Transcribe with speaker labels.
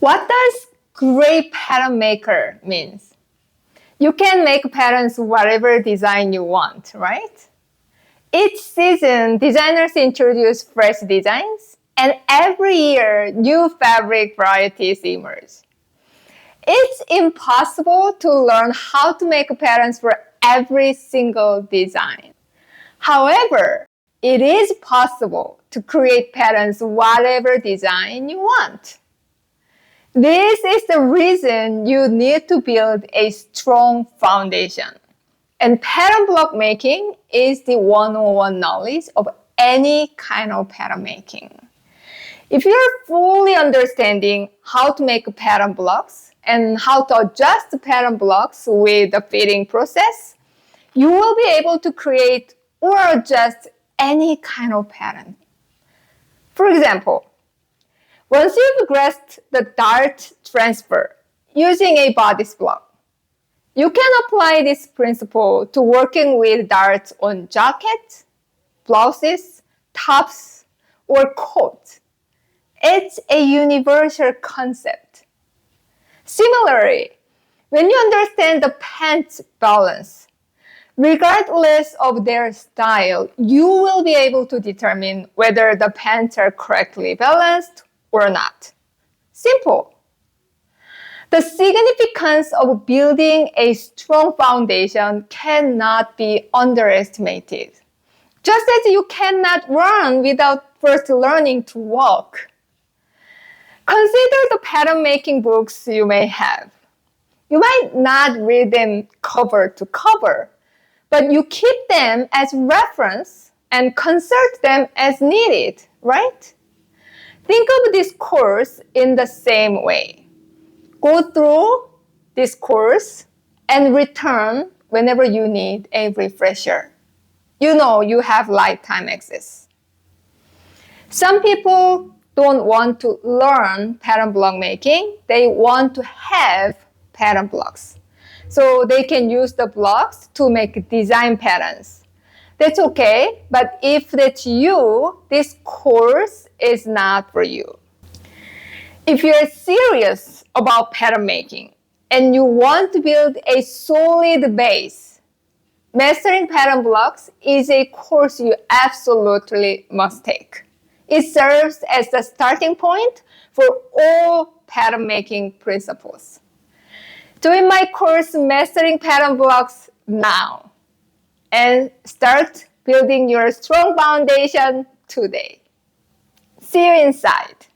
Speaker 1: What does great pattern maker means? You can make patterns whatever design you want, right? Each season, designers introduce fresh designs, and every year, new fabric varieties emerge. It's impossible to learn how to make patterns for every single design. However, it is possible to create patterns whatever design you want. This is the reason you need to build a strong foundation. And pattern block making is the one-on-one knowledge of any kind of pattern making. If you're fully understanding how to make pattern blocks and how to adjust the pattern blocks with the fitting process, you will be able to create or adjust any kind of pattern. For example, once you've grasped the dart transfer using a bodice block, you can apply this principle to working with darts on jackets, blouses, tops, or coats. It's a universal concept. Similarly, when you understand the pants balance, regardless of their style, you will be able to determine whether the pants are correctly balanced or not. Simple. The significance of building a strong foundation cannot be underestimated. Just as you cannot run without first learning to walk. Consider the pattern making books you may have. You might not read them cover to cover, but you keep them as reference and consult them as needed, right? Think of this course in the same way. Go through this course and return whenever you need a refresher. You know you have lifetime access. Some people don't want to learn pattern block making. They want to have pattern blocks. So they can use the blocks to make design patterns. That's okay, but if that's you, this course is not for you. If you're serious about pattern making and you want to build a solid base, mastering pattern blocks is a course you absolutely must take. It serves as the starting point for all pattern making principles. Join my course, Mastering Pattern Blocks, now and start building your strong foundation today. See you inside.